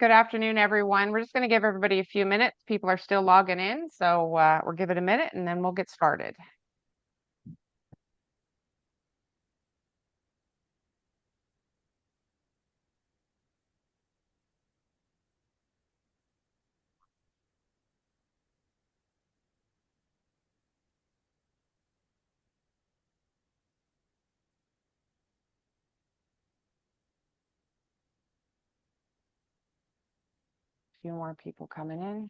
Good afternoon, everyone. We're just going to give everybody a few minutes. People are still logging in, so we'll give it a minute and then we'll get started. A few more people coming in.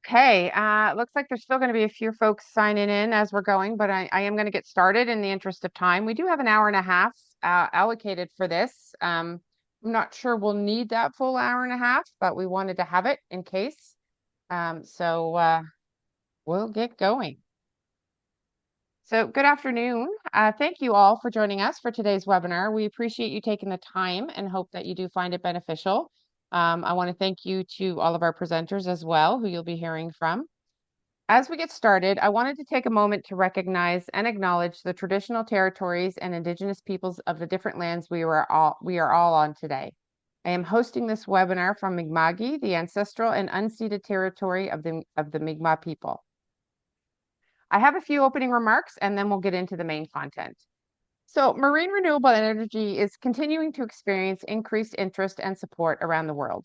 Okay, looks like there's still going to be a few folks signing in as we're going, but I am going to get started in the interest of time. We do have an hour and a half allocated for this. I'm not sure we'll need that full hour and a half, but we wanted to have it in case. So we'll get going. So good afternoon. Thank you all for joining us for today's webinar. We appreciate you taking the time and hope that you do find it beneficial. I want to thank you to all of our presenters as well, who you'll be hearing from. As we get started, I wanted to take a moment to recognize and acknowledge the traditional territories and Indigenous peoples of the different lands we are all on today. I am hosting this webinar from Mi'kma'ki, the ancestral and unceded territory of the Mi'kmaq people. I have a few opening remarks and then we'll get into the main content. So marine renewable energy is continuing to experience increased interest and support around the world.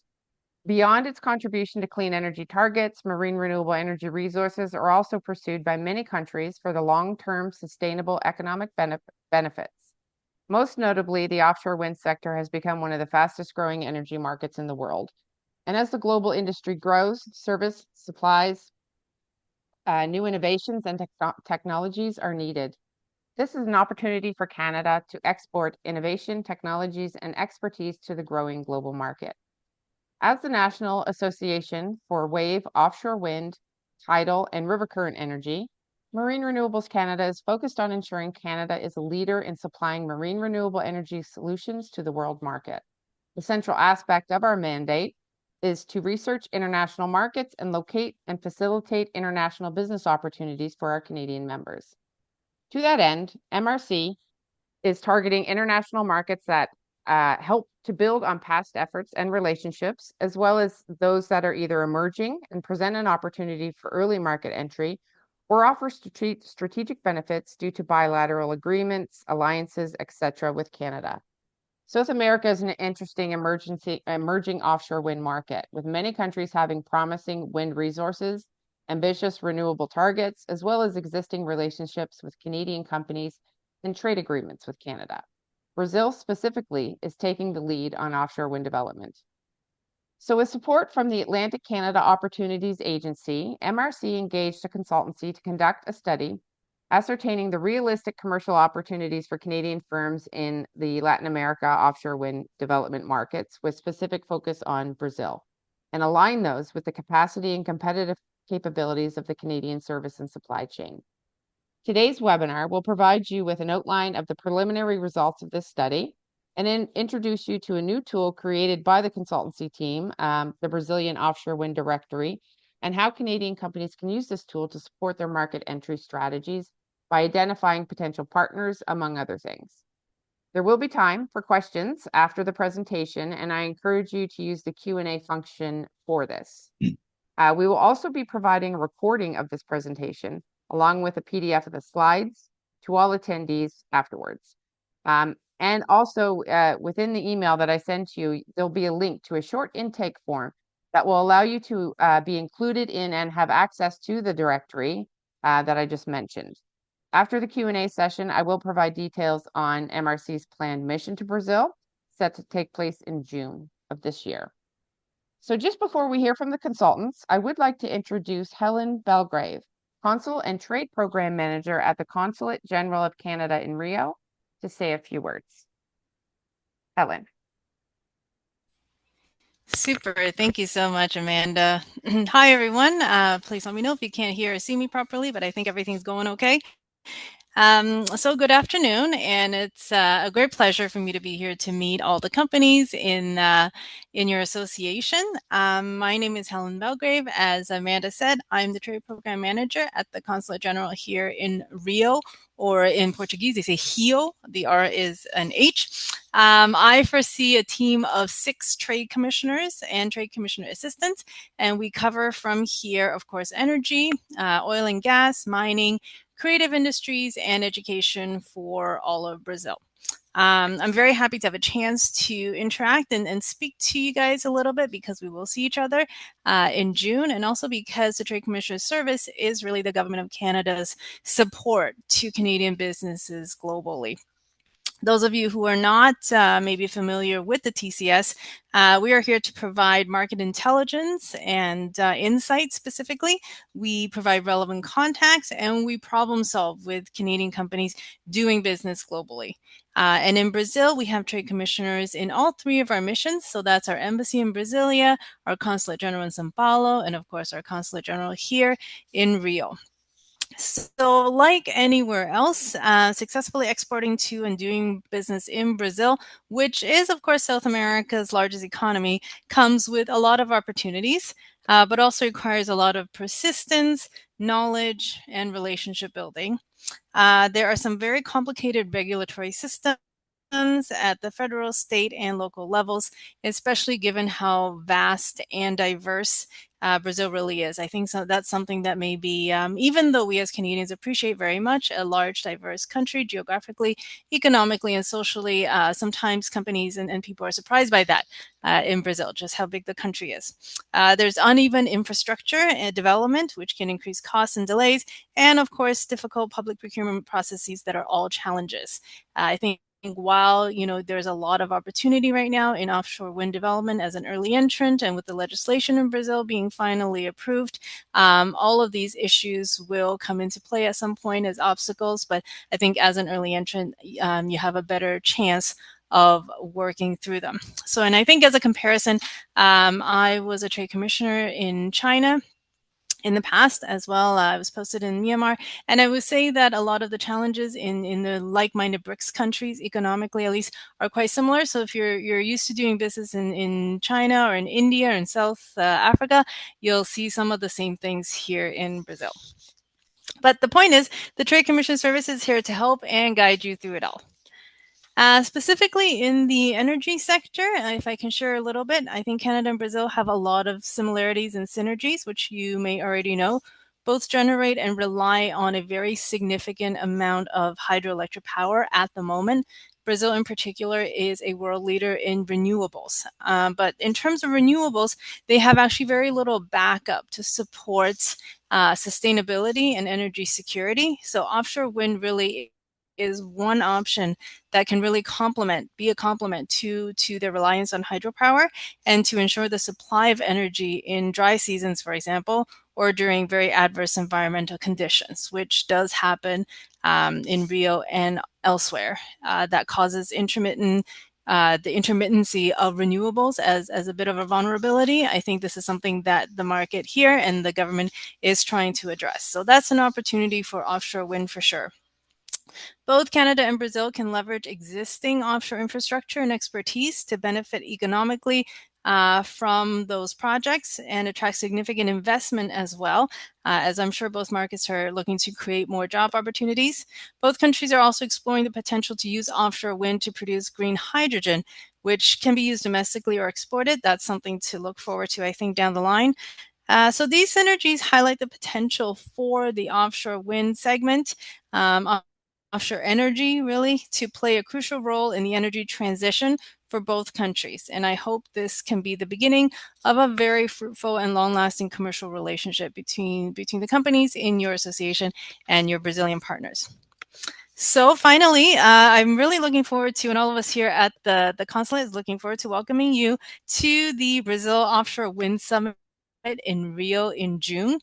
Beyond its contribution to clean energy targets, marine renewable energy resources are also pursued by many countries for the long-term sustainable economic benefits. Most notably, the offshore wind sector has become one of the fastest growing energy markets in the world. And as the global industry grows, service, supplies, new innovations and technologies are needed. This is an opportunity for Canada to export innovation, technologies, and expertise to the growing global market. As the National Association for Wave, Offshore Wind, Tidal, and River Current Energy, Marine Renewables Canada is focused on ensuring Canada is a leader in supplying marine renewable energy solutions to the world market. The central aspect of our mandate is to research international markets and locate and facilitate international business opportunities for our Canadian members. To that end, MRC is targeting international markets that help to build on past efforts and relationships, as well as those that are either emerging and present an opportunity for early market entry or offer strategic benefits due to bilateral agreements, alliances, etc. with Canada. South America is an interesting emerging offshore wind market, with many countries having promising wind resources, ambitious renewable targets, as well as existing relationships with Canadian companies and trade agreements with Canada. Brazil specifically is taking the lead on offshore wind development. So with support from the Atlantic Canada Opportunities Agency, MRC engaged a consultancy to conduct a study ascertaining the realistic commercial opportunities for Canadian firms in the Latin America offshore wind development markets, with specific focus on Brazil, and align those with the capacity and competitive capabilities of the Canadian service and supply chain. Today's webinar will provide you with an outline of the preliminary results of this study and then introduce you to a new tool created by the consultancy team, the Brazilian Offshore Wind Directory, and how Canadian companies can use this tool to support their market entry strategies by identifying potential partners, among other things. There will be time for questions after the presentation, and I encourage you to use the Q&A function for this. We will also be providing a recording of this presentation, along with a PDF of the slides, to all attendees afterwards. And also within the email that I sent to you, there'll be a link to a short intake form that will allow you to be included in and have access to the directory that I just mentioned. After the Q&A session, I will provide details on MRC's planned mission to Brazil, set to take place in June of this year. So just before we hear from the consultants, I would like to introduce Helen Belgrave, Consul and Trade Program Manager at the Consulate General of Canada in Rio, to say a few words. Helen. Super. Thank you so much, Amanda. Hi, everyone. Please let me know if you can't hear or see me properly, but I think everything's going okay. So good afternoon, and it's a great pleasure for me to be here to meet all the companies in your association. My name is Helen Belgrave. As Amanda said, I'm the Trade Program Manager at the Consulate General here in Rio, or in Portuguese, they say Rio. The R is an H. I foresee a team of 6 trade commissioners and trade commissioner assistants, and we cover from here, of course, energy, oil and gas, mining, creative industries, and education for all of Brazil. I'm very happy to have a chance to interact and speak to you guys a little bit because we will see each other in June, and also because the Trade Commissioner's Service is really the Government of Canada's support to Canadian businesses globally. Those of you who are not maybe familiar with the TCS, we are here to provide market intelligence and insight specifically. We provide relevant contacts and we problem solve with Canadian companies doing business globally. And in Brazil, we have trade commissioners in all 3 of our missions. So that's our embassy in Brasilia, our consulate general in Sao Paulo, and of course, our consulate general here in Rio. So, like anywhere else, successfully exporting to and doing business in Brazil, which is, of course, South America's largest economy, comes with a lot of opportunities, but also requires a lot of persistence, knowledge, and relationship building. There are some very complicated regulatory systems at the federal, state, and local levels, especially given how vast and diverse Brazil really is. I think that's something that maybe, even though we as Canadians appreciate very much a large, diverse country geographically, economically, and socially, sometimes companies and people are surprised by that in Brazil, just how big the country is. There's uneven infrastructure and development, which can increase costs and delays, and of course, difficult public procurement processes that are all challenges. I think while there's a lot of opportunity right now in offshore wind development as an early entrant, and with the legislation in Brazil being finally approved, all of these issues will come into play at some point as obstacles. But I think as an early entrant, you have a better chance of working through them. So, and I think as a comparison, I was a trade commissioner in China in the past as well. I was posted in Myanmar, and I would say that a lot of the challenges in the like-minded BRICS countries, economically at least, are quite similar. So if you're used to doing business in China or in India or in South Africa, you'll see some of the same things here in Brazil. But the point is, the Trade Commission Service is here to help and guide you through it all. Specifically in the energy sector, if I can share a little bit, I think Canada and Brazil have a lot of similarities and synergies, which you may already know. Both generate and rely on a very significant amount of hydroelectric power at the moment. Brazil in particular is a world leader in renewables. But in terms of renewables, they have actually very little backup to support sustainability and energy security. So offshore wind really is one option that can really be a complement to their reliance on hydropower, and to ensure the supply of energy in dry seasons, for example, or during very adverse environmental conditions, which does happen in Rio and elsewhere. That causes the intermittency of renewables as a bit of a vulnerability. I think this is something that the market here and the government is trying to address. So that's an opportunity for offshore wind for sure. Both Canada and Brazil can leverage existing offshore infrastructure and expertise to benefit economically from those projects and attract significant investment as well, as I'm sure both markets are looking to create more job opportunities. Both countries are also exploring the potential to use offshore wind to produce green hydrogen, which can be used domestically or exported. That's something to look forward to, I think, down the line. So these synergies highlight the potential for the offshore wind segment, offshore energy, really, to play a crucial role in the energy transition for both countries. And I hope this can be the beginning of a very fruitful and long-lasting commercial relationship between the companies in your association and your Brazilian partners. So finally, I'm really looking forward to, and all of us here at the consulate is looking forward to welcoming you to the Brazil Offshore Wind Summit in Rio in June.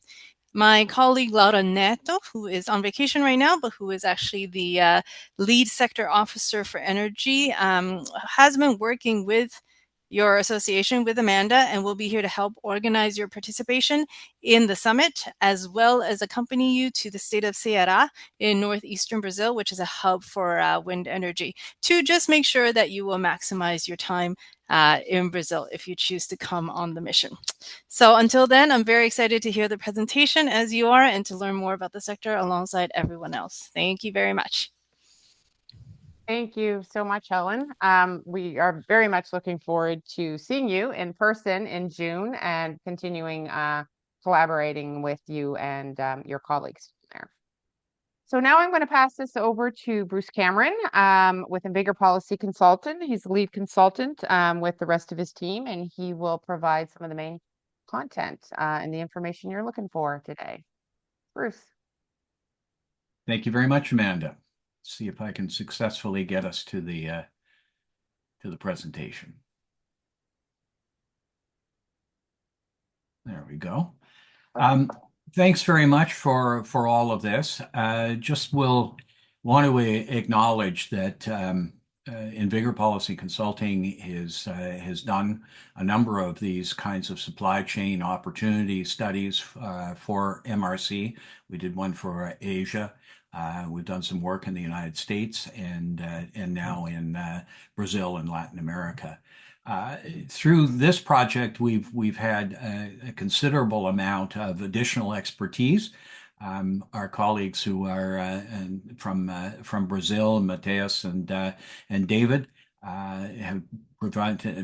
My colleague Laura Neto, who is on vacation right now, but who is actually the lead sector officer for energy, has been working with your association with Amanda, and we'll be here to help organize your participation in the summit, as well as accompany you to the state of Ceará in northeastern Brazil, which is a hub for wind energy, to just make sure that you will maximize your time in Brazil if you choose to come on the mission. So until then, I'm very excited to hear the presentation as you are and to learn more about the sector alongside everyone else. Thank you very much. Thank you so much, Helen. We are very much looking forward to seeing you in person in June and continuing collaborating with you and your colleagues there. So now I'm going to pass this over to Bruce Cameron with Invigor Policy Consultant. He's the lead consultant with the rest of his team, and he will provide some of the main content and the information you're looking for today. Bruce. Thank you very much, Amanda. See if I can successfully get us to the presentation. There we go. Thanks very much for all of this. Just will want to acknowledge that Invigor Policy Consulting has done a number of these kinds of supply chain opportunity studies for MRC. We did one for Asia. We've done some work in the United States and now in Brazil and Latin America. Through this project, we've had a considerable amount of additional expertise. Our colleagues who are from Brazil, Mateus and David, have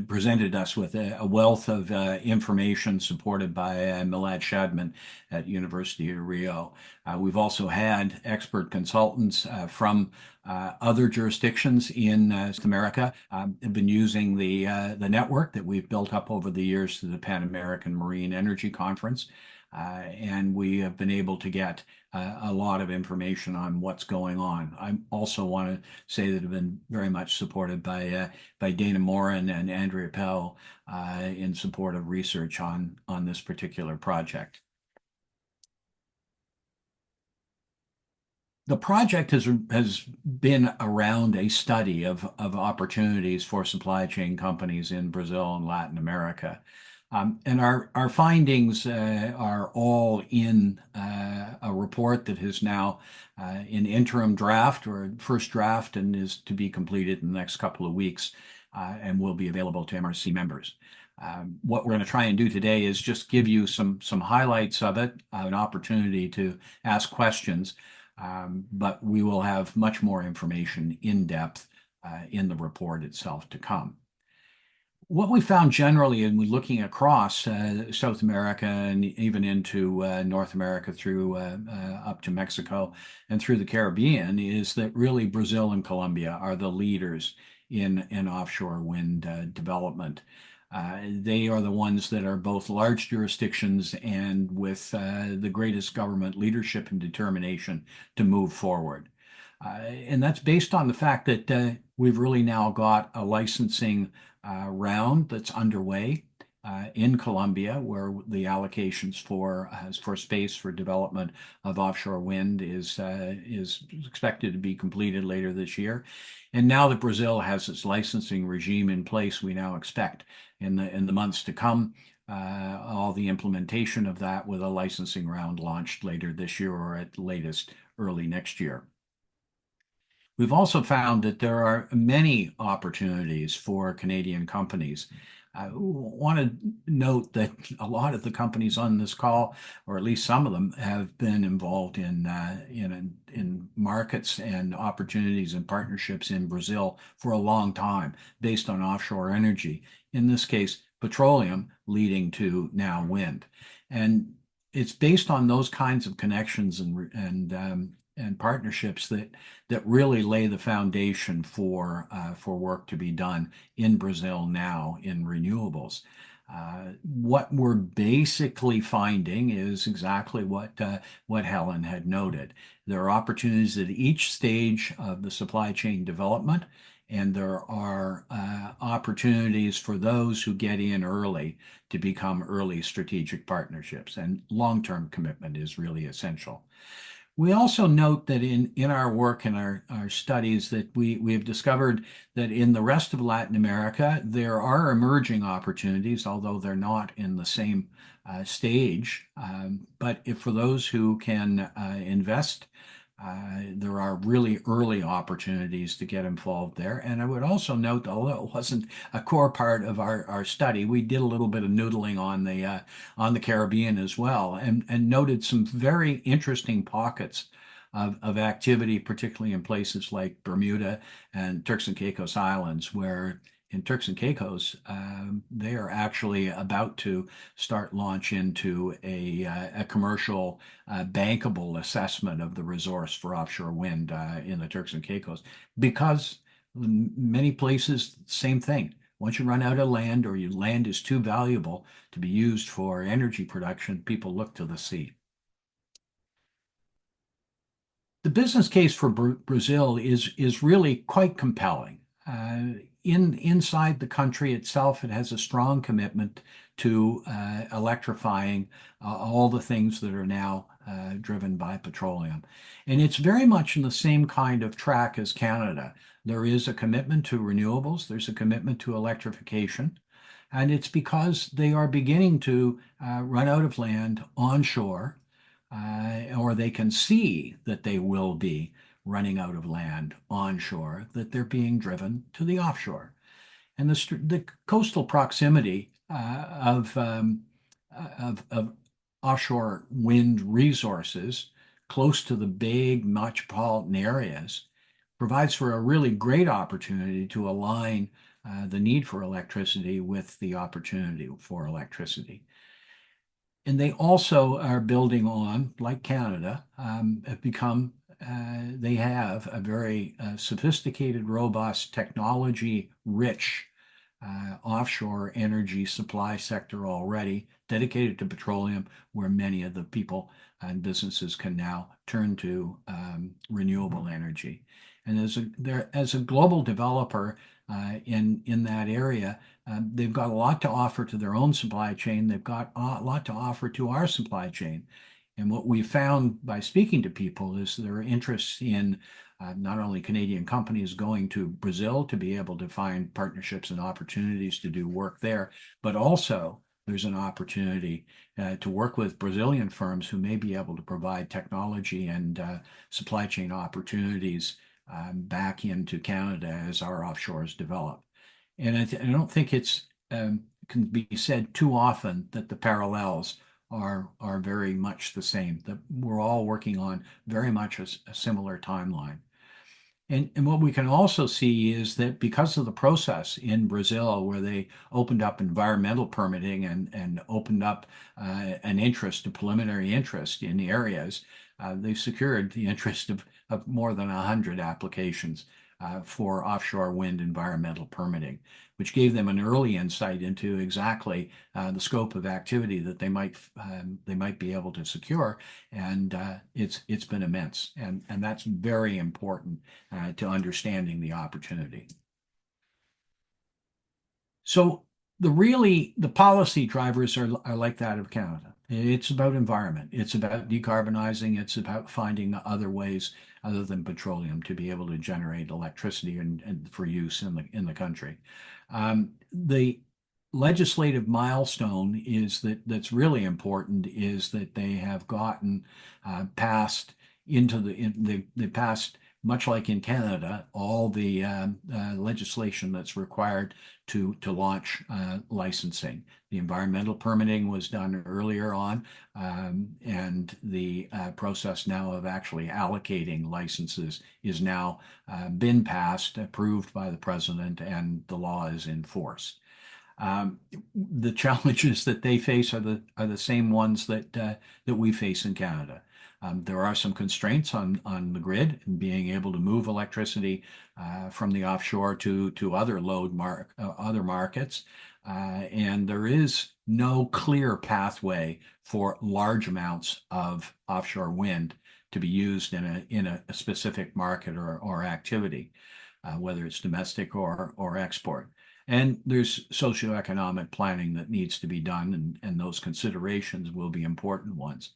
presented us with a wealth of information supported by Milad Shadman at University of Rio. We've also had expert consultants from other jurisdictions in South America have been using the network that we've built up over the years through the Pan American Marine Energy Conference. And we have been able to get a lot of information on what's going on. I also want to say that I've been very much supported by Dana Morin and Andrea Pell in support of research on this particular project. The project has been around a study of opportunities for supply chain companies in Brazil and Latin America. And our findings are all in a report that is now in interim draft or first draft and is to be completed in the next couple of weeks and will be available to MRC members. What we're going to try and do today is just give you some highlights of it, an opportunity to ask questions, but we will have much more information in depth in the report itself to come. What we found generally in looking across South America and even into North America through up to Mexico and through the Caribbean is that really Brazil and Colombia are the leaders in offshore wind development. They are the ones that are both large jurisdictions and with the greatest government leadership and determination to move forward. And that's based on the fact that we've really now got a licensing round that's underway in Colombia, where the allocations for space for development of offshore wind is expected to be completed later this year. And now that Brazil has its licensing regime in place, we now expect in the months to come all the implementation of that with a licensing round launched later this year or at the latest early next year. We've also found that there are many opportunities for Canadian companies. I want to note that a lot of the companies on this call, or at least some of them, have been involved in markets and opportunities and partnerships in Brazil for a long time, based on offshore energy. In this case, petroleum, leading to now wind, and it's based on those kinds of connections and partnerships that really lay the foundation for work to be done in Brazil now in renewables. What we're basically finding is exactly what Helen had noted. There are opportunities at each stage of the supply chain development, and there are opportunities for those who get in early to become early strategic partnerships, and long-term commitment is really essential. We also note that in our work and our studies that we have discovered that in the rest of Latin America, there are emerging opportunities, although they're not in the same stage. But if for those who can invest, there are really early opportunities to get involved there. And I would also note, although it wasn't a core part of our study, we did a little bit of noodling on the Caribbean as well, and noted some very interesting pockets of activity, particularly in places like Bermuda and Turks and Caicos Islands, where in Turks and Caicos, they are actually about to start launch into a commercial bankable assessment of the resource for offshore wind in the Turks and Caicos, because many places, same thing. Once you run out of land or your land is too valuable to be used for energy production, people look to the sea. The business case for Brazil is really quite compelling. Inside the country itself, it has a strong commitment to electrifying all the things that are now driven by petroleum. And it's very much in the same kind of track as Canada. There is a commitment to renewables, there's a commitment to electrification, and it's because they are beginning to run out of land onshore, or they can see that they will be running out of land onshore, that they're being driven to the offshore. And the coastal proximity of offshore wind resources close to the big metropolitan areas provides for a really great opportunity to align the need for electricity with the opportunity for electricity. And they also are building on, like Canada, have become, they have a very sophisticated, robust, technology-rich offshore energy supply sector already dedicated to petroleum, where many of the people and businesses can now turn to renewable energy. And as a global developer in that area, they've got a lot to offer to their own supply chain. They've got a lot to offer to our supply chain. And what we found by speaking to people is their interest in not only Canadian companies going to Brazil to be able to find partnerships and opportunities to do work there, but also there's an opportunity to work with Brazilian firms who may be able to provide technology and supply chain opportunities back into Canada as our offshores develop. And I don't think it's can be said too often that the parallels are very much the same, that we're all working on very much a similar timeline. And what we can also see is that because of the process in Brazil, where they opened up environmental permitting and opened up an interest, a preliminary interest in the areas, they've secured the interest of more than 100 applications for offshore wind environmental permitting, which gave them an early insight into exactly the scope of activity that they might be able to secure, and it's been immense, and that's very important to understanding the opportunity. So the policy drivers are like that of Canada. It's about environment. It's about decarbonizing. It's about finding other ways other than petroleum to be able to generate electricity and for use in the country. The legislative milestone that's really important is that they have gotten passed they passed, much like in Canada, all the legislation that's required to launch licensing. The environmental permitting was done earlier on, and the process now of actually allocating licenses is now been passed, approved by the president, and the law is in force. The challenges that they face are the same ones that we face in Canada. There are some constraints on the grid and being able to move electricity from the offshore to other other markets, and there is no clear pathway for large amounts of offshore wind to be used in a specific market or activity, whether it's domestic or export. And there's socioeconomic planning that needs to be done, and those considerations will be important ones.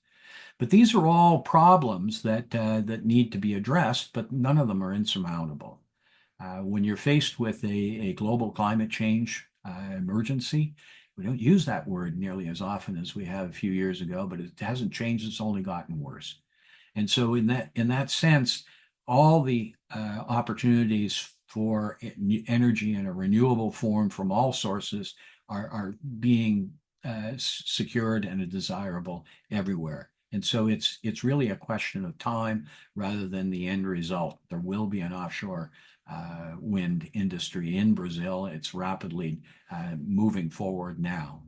But these are all problems that need to be addressed, but none of them are insurmountable. When you're faced with a global climate change emergency, we don't use that word nearly as often as we have a few years ago, but it hasn't changed. It's only gotten worse. And so in that sense, all the opportunities for energy in a renewable form from all sources are being secured and are desirable everywhere. And so it's really a question of time rather than the end result. There will be an offshore wind industry in Brazil. It's rapidly moving forward now.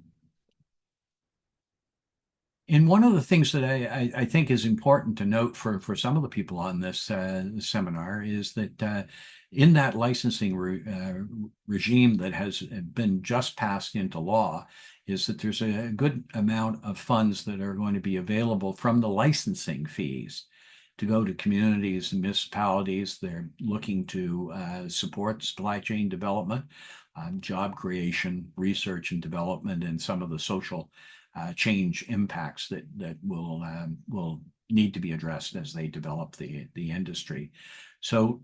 And one of the things that I think is important to note for some of the people on this seminar is that in that licensing regime that has been just passed into law, is that there's a good amount of funds that are going to be available from the licensing fees to go to communities and municipalities. They're looking to support supply chain development, job creation, research and development, and some of the social change impacts that will need to be addressed as they develop the industry. So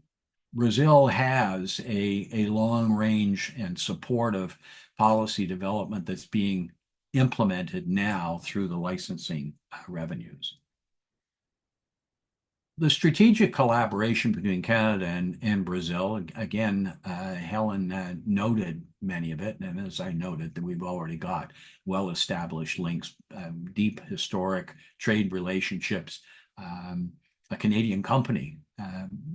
Brazil has a long range and supportive policy development that's being implemented now through the licensing revenues. The strategic collaboration between Canada and Brazil, again, Helen noted many of it, and as I noted, that we've already got well-established links, deep historic trade relationships. A Canadian company,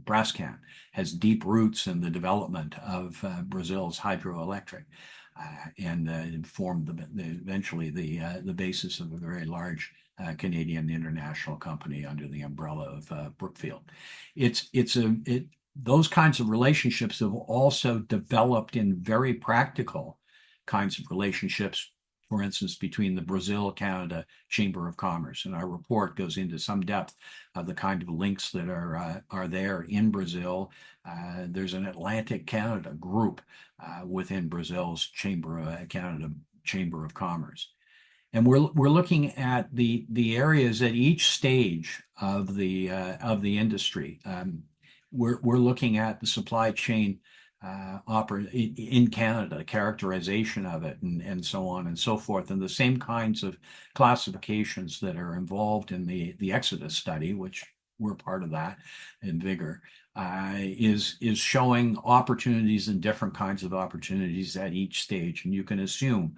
Brascan, has deep roots in the development of Brazil's hydroelectric, and formed eventually the basis of a very large Canadian international company under the umbrella of Brookfield. Those kinds of relationships have also developed in very practical kinds of relationships, for instance, between the Brazil-Canada Chamber of Commerce. And our report goes into some depth of the kind of links that are there in Brazil. There's an Atlantic Canada group within Brazil's Canada Chamber of Commerce. And we're looking at the areas at each stage of the industry. We're looking at the supply chain in Canada, characterization of it, and so on and so forth, and the same kinds of classifications that are involved in the Exodus study, which we're part of that in Vigor, is showing opportunities and different kinds of opportunities at each stage, and you can assume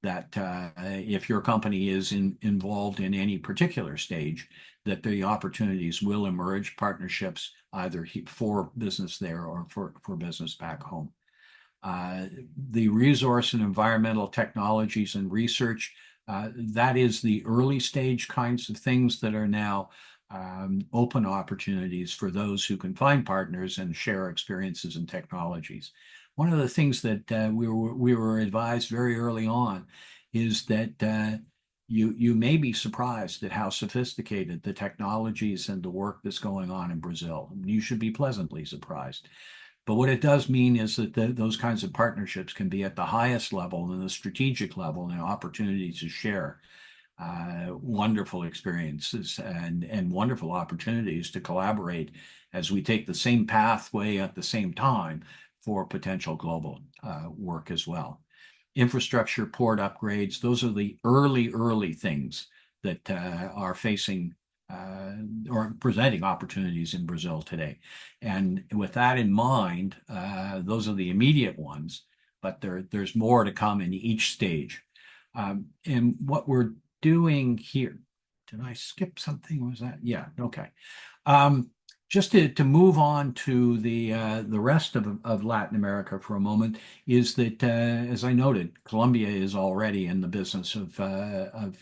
that if your company is involved in any particular stage, that the opportunities will emerge, partnerships either for business there or for business back home. The resource and environmental technologies and research, that is the early stage kinds of things that are now open opportunities for those who can find partners and share experiences and technologies. One of the things that we were advised very early on is that you may be surprised at how sophisticated the technologies and the work that's going on in Brazil. You should be pleasantly surprised. But what it does mean is that those kinds of partnerships can be at the highest level and the strategic level, and opportunities to share wonderful experiences and wonderful opportunities to collaborate as we take the same pathway at the same time for potential global work as well. Infrastructure, port upgrades, those are the early things that are facing or presenting opportunities in Brazil today. And with that in mind, those are the immediate ones, but there's more to come in each stage. And what we're doing here, did I skip something? Was that? Yeah, okay. Just to move on to the rest of Latin America for a moment, is that as I noted, Colombia is already in the business of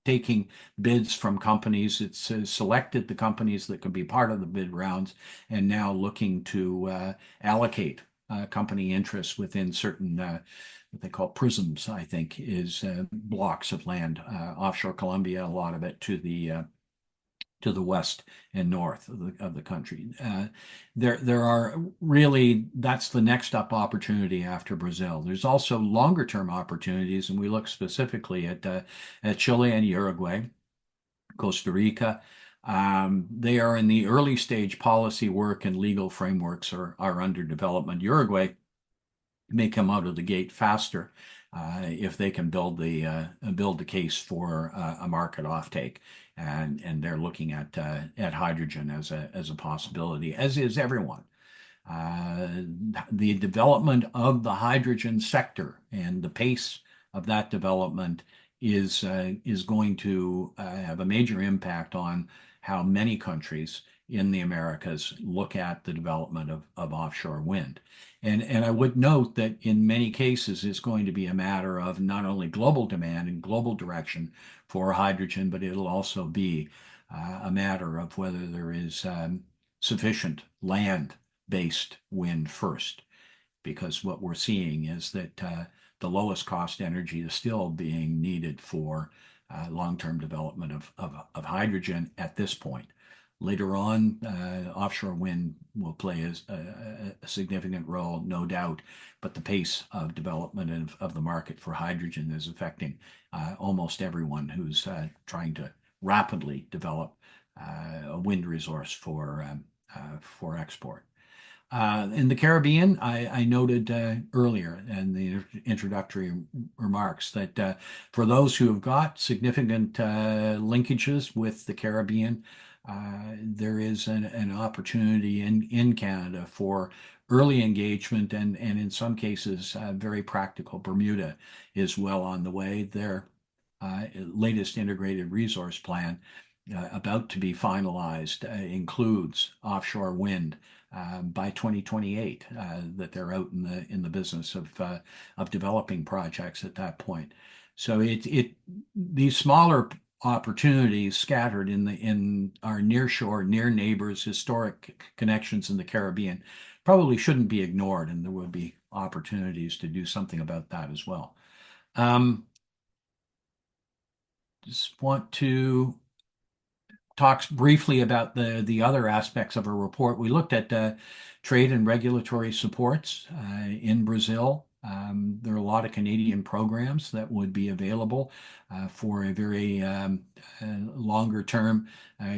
taking bids from companies. It's selected the companies that could be part of the bid rounds, and now looking to allocate company interests within certain what they call prisms, I think, is blocks of land offshore Colombia, a lot of it to the west and north of the country. There are really, that's the next up opportunity after Brazil. There's also longer term opportunities, and we look specifically at Chile and Uruguay. Costa Rica. They are in the early stage policy work and legal frameworks are under development. Uruguay may come out of the gate faster if they can build the case for a market offtake, and they're looking at hydrogen as a possibility, as is everyone. The development of the hydrogen sector and the pace of that development is going to have a major impact on how many countries in the Americas look at the development of offshore wind. And I would note that in many cases, it's going to be a matter of not only global demand and global direction for hydrogen, but it'll also be a matter of whether there is sufficient land-based wind first. Because what we're seeing is that the lowest cost energy is still being needed for long-term development of hydrogen at this point. Later on, offshore wind will play a significant role, no doubt, but the pace of development of the market for hydrogen is affecting almost everyone who's trying to rapidly develop a wind resource for export. In the Caribbean, I noted earlier in the introductory remarks that for those who have got significant linkages with the Caribbean, there is an opportunity in Canada for early engagement and in some cases very practical. Bermuda is well on the way. Their latest integrated resource plan about to be finalized includes offshore wind by 2028, that they're out in the business of developing projects at that point. So these smaller opportunities scattered in our nearshore, near neighbors, historic connections in the Caribbean probably shouldn't be ignored, and there will be opportunities to do something about that as well. Just want to talk briefly about the other aspects of our report. We looked at trade and regulatory supports in Brazil. There are a lot of Canadian programs that would be available for a very longer term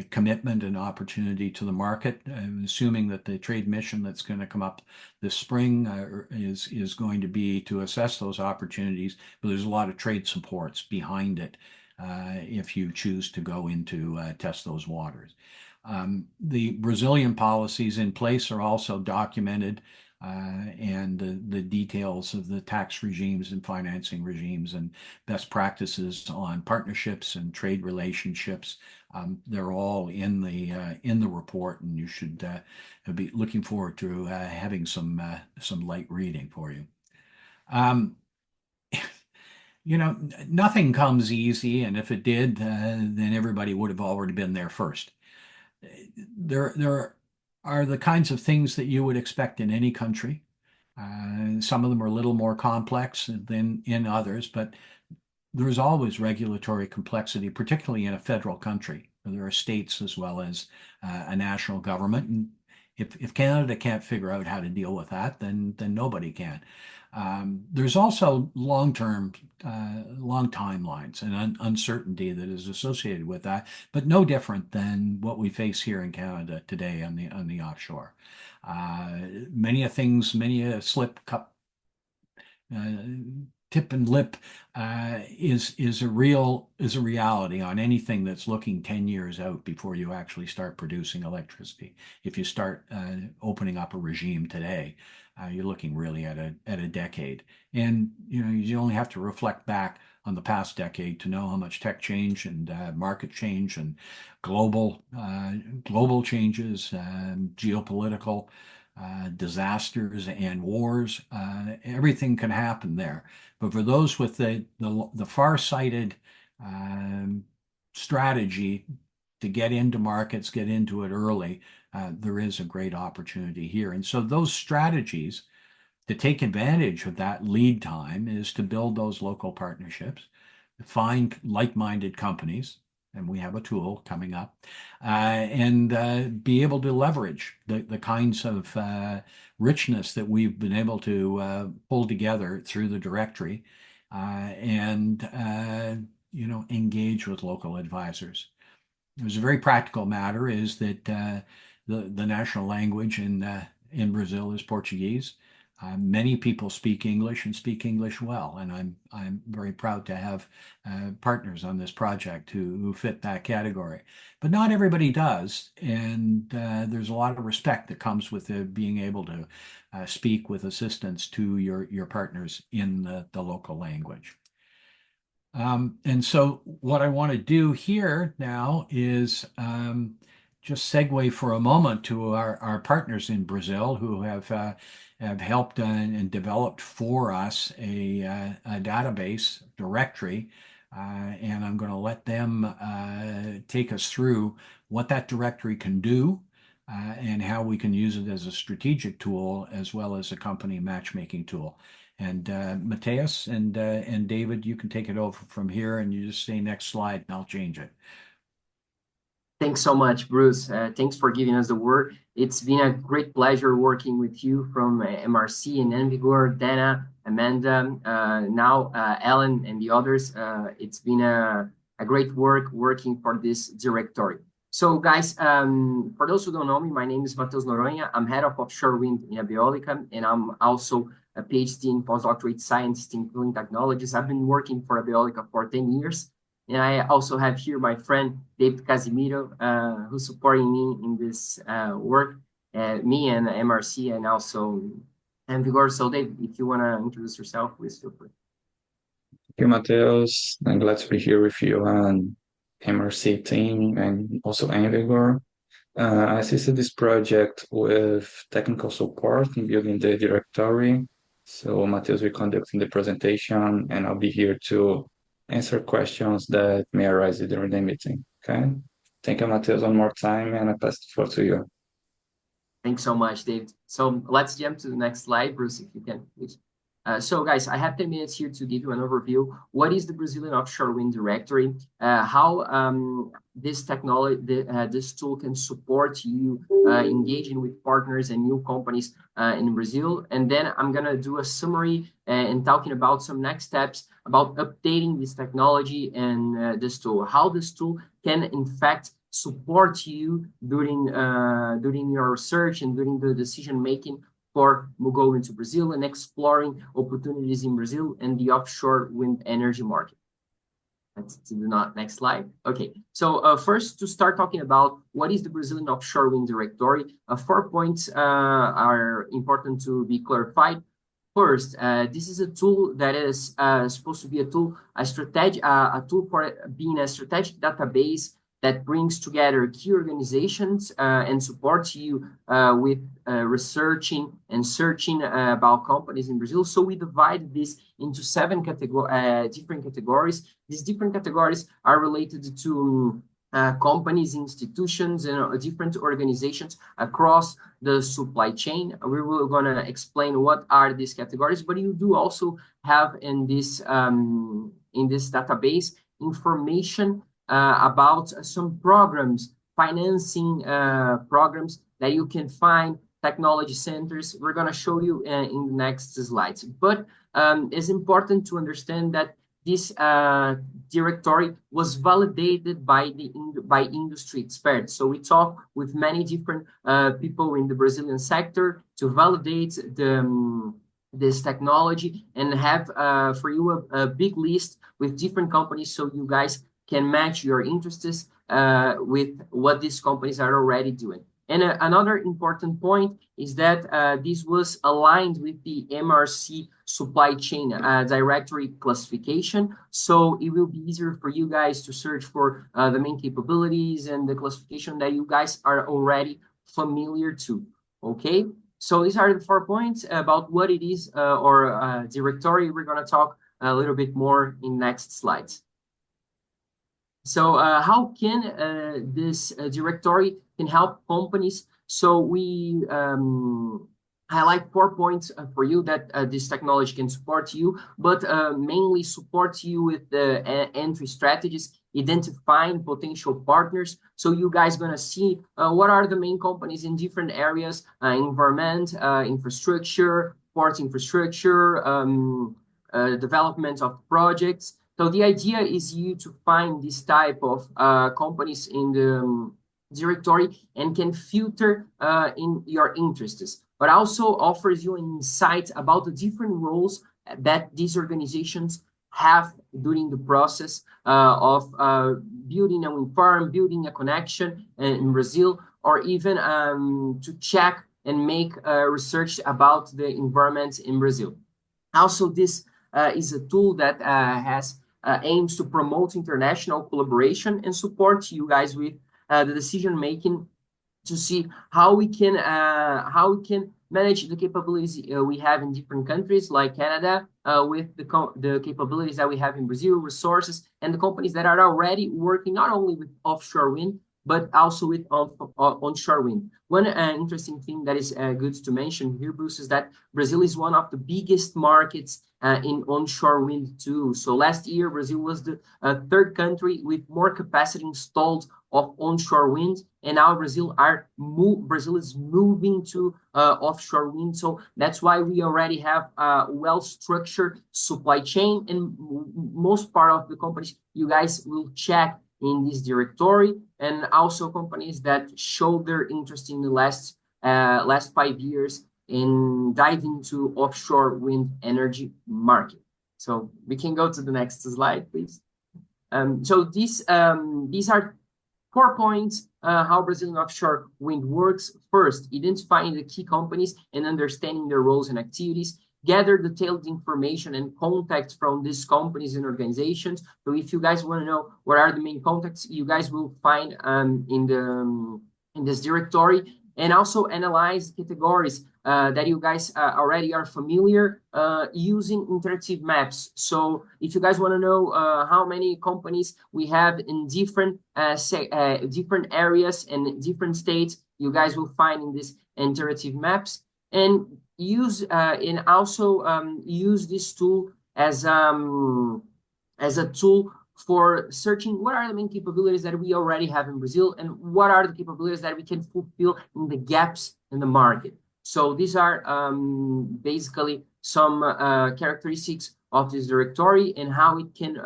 commitment and opportunity to the market. I'm assuming that the trade mission that's going to come up this spring is going to be to assess those opportunities, but there's a lot of trade supports behind it if you choose to go into test those waters. The Brazilian policies in place are also documented, and the details of the tax regimes and financing regimes and best practices on partnerships and trade relationships. They're all in the report, and you should be looking forward to having some light reading for you. Nothing comes easy, and if it did, then everybody would have already been there first. There are the kinds of things that you would expect in any country. Some of them are a little more complex than in others, but there's always regulatory complexity, particularly in a federal country. There are states as well as a national government. And if Canada can't figure out how to deal with that, then nobody can. There's also long timelines and uncertainty that is associated with that, but no different than what we face here in Canada today on the offshore. Many a slip, cup, tip and lip is a reality on anything that's looking 10 years out before you actually start producing electricity. If you start opening up a regime today, you're looking really at a decade. And you only have to reflect back on the past decade to know how much tech change and market change and global changes, geopolitical disasters and wars. Everything can happen there. But for those with the far-sighted strategy to get into markets, get into it early, there is a great opportunity here. And so those strategies to take advantage of that lead time is to build those local partnerships, find like-minded companies, and we have a tool coming up, and be able to leverage the kinds of richness that we've been able to pull together through the directory, and engage with local advisors. There's a very practical matter is that the national language in Brazil is Portuguese. Many people speak English and speak English well, and I'm very proud to have partners on this project who fit that category. But not everybody does, and there's a lot of respect that comes with being able to speak with assistance to your partners in the local language. And so what I want to do here now is just segue for a moment to our partners in Brazil who have helped and developed for us a database directory. And I'm going to let them take us through what that directory can do and how we can use it as a strategic tool as well as a company matchmaking tool. And Mateus and David, you can take it over from here, and you just say next slide, and I'll change it. Thanks so much, Bruce. Thanks for giving us the word. It's been a great pleasure working with you from MRC and Envigor, Dana, Amanda, now Ellen and the others. It's been a great work working for this directory. So guys, for those who don't know me, my name is Matheus Noronha. I'm head of offshore wind in Abeolica, and I'm also a PhD in postdoctorate scientist in cooling technologies. I've been working for Abeolica for 10 years. And I also have here my friend, David Casimiro, who's supporting me in this work, me and MRC and also Envigor. So David, if you want to introduce yourself, please feel free. Thank you, Mateus. I'm glad to be here with you and MRC team and also Envigor. I assisted this project with technical support in building the directory. So Mateus will be conducting the presentation, and I'll be here to answer questions that may arise during the meeting. Okay. Thank you, Mateus, one more time, and I pass the floor to you. Thanks so much, David. So let's jump to the next slide, Bruce, if you can, please. So guys, I have 10 minutes here to give you an overview. What is the Brazilian offshore wind directory? How this technology, this tool can support you engaging with partners and new companies in Brazil. And then I'm gonna do a summary and talking about some next steps about updating this technology and this tool. How this tool can in fact support you during your research and during the decision making for going to Brazil and exploring opportunities in Brazil and the offshore wind energy market. Let's do the next slide. Okay, so first to start talking about what is the Brazilian offshore wind directory, 4 points are important to be clarified. First, this is a tool that is supposed to be a tool for being a strategic database that brings together key organizations and supports you with researching and searching about companies in Brazil. So we divide this into 7 different categories. These different categories are related to companies, institutions, and different organizations across the supply chain. We will gonna explain what are these categories, but you do also have in this database information about some programs, financing programs that you can find, technology centers. We're going to show you in the next slides. But it's important to understand that this directory was validated by industry experts. So we talk with many different people in the Brazilian sector to validate this technology and have for you a big list with different companies so you guys can match your interests with what these companies are already doing. And another important point is that this was aligned with the MRC supply chain directory classification. So it will be easier for you guys to search for the main capabilities and the classification that you guys are already familiar to, okay? So these are the 4 points about what it is or directory. We're gonna talk a little bit more in next slides. So how can this directory can help companies? So we highlight 4 points for you that this technology can support you, but mainly support you with the entry strategies, identifying potential partners. So you guys gonna see what are the main companies in different areas, environment, infrastructure, port infrastructure, development of projects, So the idea is you to find this type of companies in the directory and can filter in your interests, but also offers you an insight about the different roles that these organizations have during the process of building a wind farm, building a connection in Brazil, or even to check and make research about the environment in Brazil. Also, this is a tool that has aims to promote international collaboration and support you guys with the decision making to see how we can manage the capabilities we have in different countries like Canada with the capabilities that we have in Brazil, resources, and the companies that are already working not only with offshore wind but also with onshore wind. One interesting thing that is good to mention here, Bruce, is that Brazil is one of the biggest markets in onshore wind too. So last year, Brazil was the third country with more capacity installed of onshore wind, and now Brazil is moving to offshore wind. So that's why we already have a well-structured supply chain, and most part of the companies you guys will check in this directory, and also companies that showed their interest in the last 5 years in diving into offshore wind energy market. So we can go to the next slide, please. So these are 4 points how Brazilian offshore wind works. First, identifying the key companies and understanding their roles and activities. Gather detailed information and contacts from these companies and organizations. So if you guys want to know what are the main contacts, you guys will find in this directory. And also analyze categories that you guys already are familiar using interactive maps. So if you guys want to know how many companies we have in different different areas and different states, you guys will find in these interactive maps. And use use this tool as a tool for searching what are the main capabilities that we already have in Brazil and what are the capabilities that we can fulfill in the gaps in the market. So these are basically some characteristics of this directory and how it can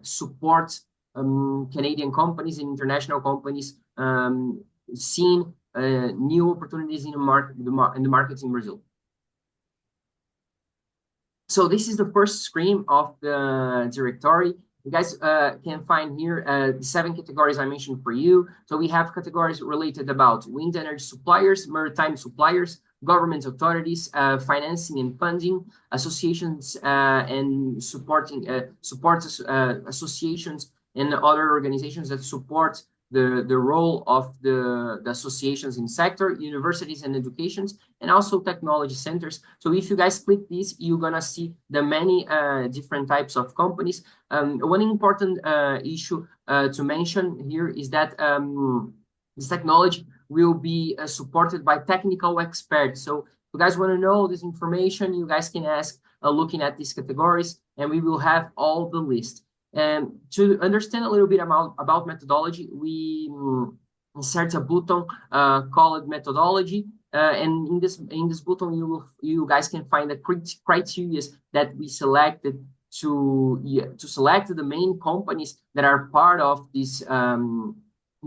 support Canadian companies and international companies seeing new opportunities in the markets in Brazil. So this is the first screen of the directory. You guys can find here the 7 categories I mentioned for you. So we have categories related about wind energy suppliers, maritime suppliers, government authorities, financing and funding, associations and supporting associations and other organizations that support the role of the associations in sector, universities and educations, and also technology centers. So if you guys click this, you're gonna see the many different types of companies. One important issue to mention here is that this technology will be supported by technical experts. So if you guys want to know this information, you guys can ask looking at these categories, and we will have all the list. And to understand a little bit about methodology, we insert a button called methodology, and in this button you guys can find the criteria that we selected to select the main companies that are part of this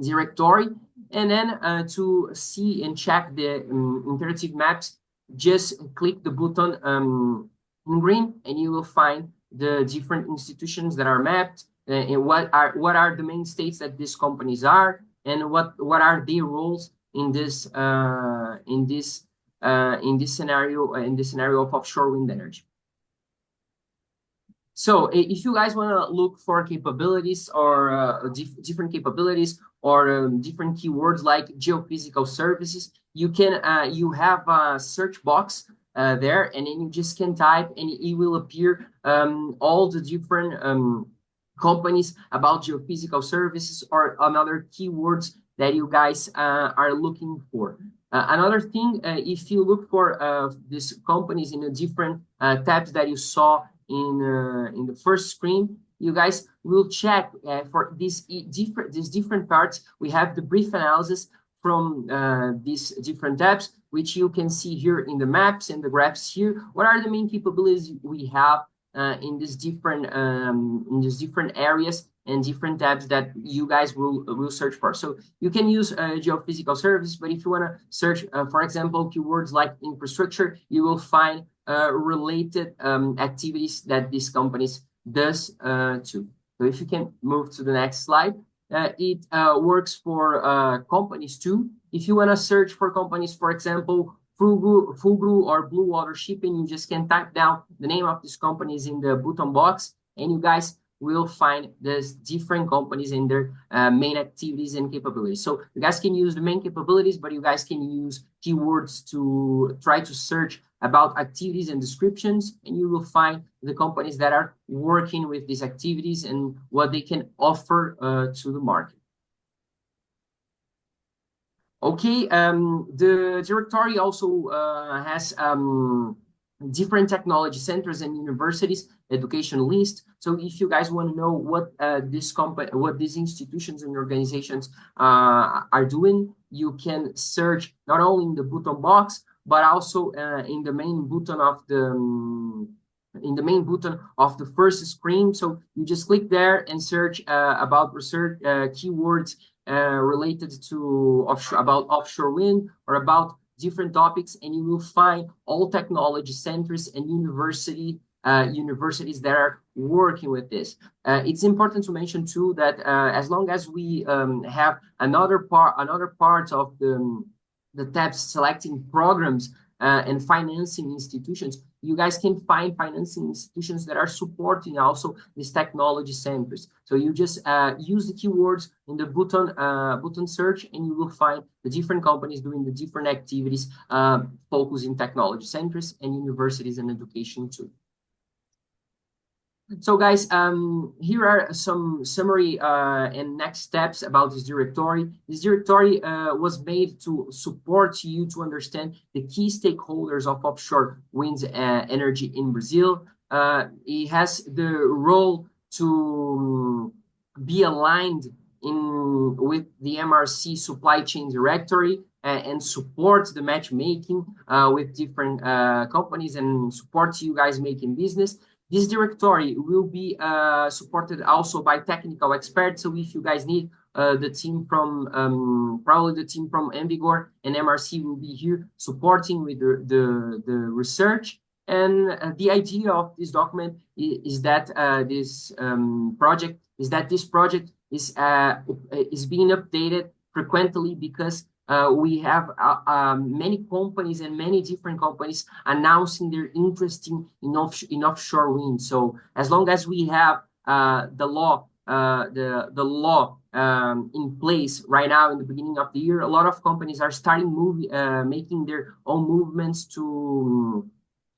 directory, and then to see and check the interactive maps, just click the button in green, and you will find the different institutions that are mapped, and what are the main states that these companies are, and what are their roles in this scenario of offshore wind energy. So if you guys want to look for capabilities or different capabilities or different keywords like geophysical services, you can you have a search box there, and then you just can type, and it will appear all the different companies about geophysical services or another keywords that you guys are looking for. Another thing, if you look for these companies in the different tabs that you saw in the first screen, you guys will check for these different parts. We have the brief analysis from these different tabs, which you can see here in the maps and the graphs here. What are the main capabilities we have in these different areas and different tabs that you guys will search for. So you can use geophysical services, but if you want to search, for example, keywords like infrastructure, you will find related activities that these companies does too. So if you can move to the next slide. It works for companies too. If you want to search for companies, for example, Fugru or Blue Water Shipping, you just can type down the name of these companies in the button box, and you guys will find these different companies and their main activities and capabilities. So you guys can use the main capabilities, but you guys can use keywords to try to search about activities and descriptions, and you will find the companies that are working with these activities and what they can offer to the market. Okay, the directory also has different technology centers and universities education list. So if you guys want to know what these institutions and organizations are doing, you can search not only in the button box, but also in the main button of the first screen. So you just click there and search about research keywords related to offshore wind or about different topics, and you will find all technology centers and universities that are working with this. It's important to mention too that as long as we have another part of the tabs selecting programs and financing institutions, you guys can find financing institutions that are supporting also these technology centers. So you just use the keywords in the button search, and you will find the different companies doing the different activities focusing technology centers and universities and education too. So guys, here are some summary and next steps about this directory. This directory was made to support you to understand the key stakeholders of offshore wind energy in Brazil. It has the role to be aligned with the MRC supply chain directory and support the matchmaking with different companies and support you guys making business. This directory will be supported also by technical experts. So if you guys need the team from probably the team from Envigor and MRC will be here supporting with the research. And the idea of this document is that this project is being updated frequently because we have many companies and many different companies announcing their interest in offshore wind. So as long as we have the law in place right now in the beginning of the year, a lot of companies are starting making their own movements to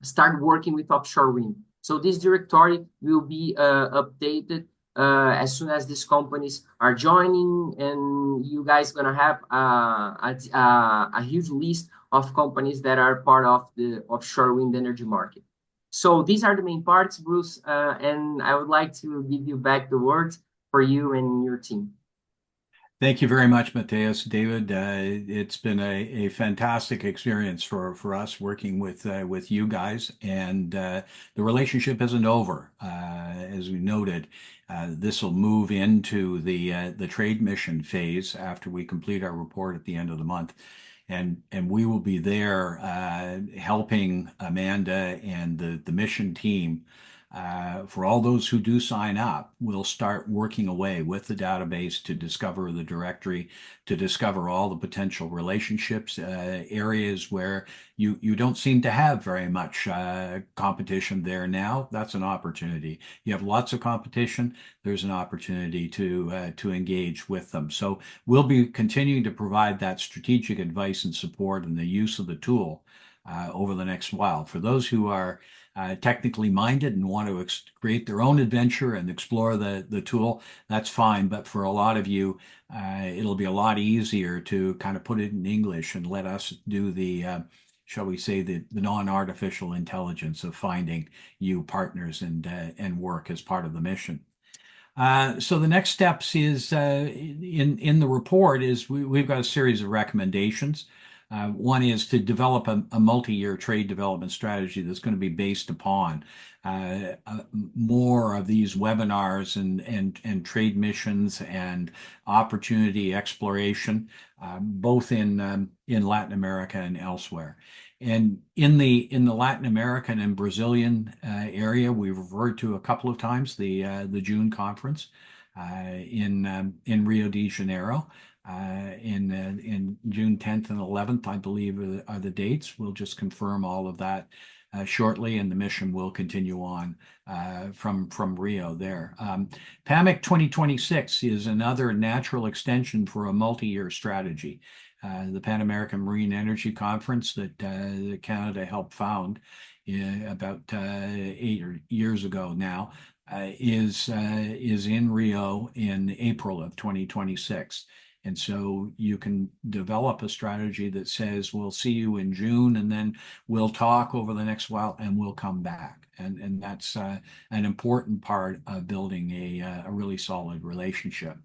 start working with offshore wind. So this directory will be updated as soon as these companies are joining, and you guys gonna have a huge list of companies that are part of the offshore wind energy market. So these are the main parts, Bruce, and I would like to give you back the words for you and your team. Thank you very much, Mateus. David, it's been a fantastic experience for us working with you guys, and the relationship isn't over. As we noted, this will move into the trade mission phase after we complete our report at the end of the month, and we will be there helping Amanda and the mission team. For all those who do sign up, we'll start working away with the database to discover the directory, to discover all the potential relationships, areas where you don't seem to have very much competition there now. That's an opportunity. You have lots of competition. There's an opportunity to engage with them. So we'll be continuing to provide that strategic advice and support and the use of the tool over the next while. For those who are technically minded and want to create their own adventure and explore the tool, that's fine. But for a lot of you, it'll be a lot easier to kind of put it in English and let us do the, shall we say, the non-artificial intelligence of finding you partners and work as part of the mission. So the next steps is in the report is we've got a series of recommendations One is to develop a multi-year trade development strategy that's going to be based upon more of these webinars and trade missions and opportunity exploration, both in Latin America and elsewhere. And in the Latin American and Brazilian area, we've referred to a couple of times the June conference in Rio de Janeiro. In June 10th and 11th, I believe, are the dates. We'll just confirm all of that shortly, and the mission will continue on from Rio there. PAMIC 2026 is another natural extension for a multi-year strategy. The Pan American Marine Energy Conference that Canada helped found about 8 years ago now is in Rio in April of 2026. And so you can develop a strategy that says, we'll see you in June, and then we'll talk over the next while, and we'll come back. And that's an important part of building a really solid relationship.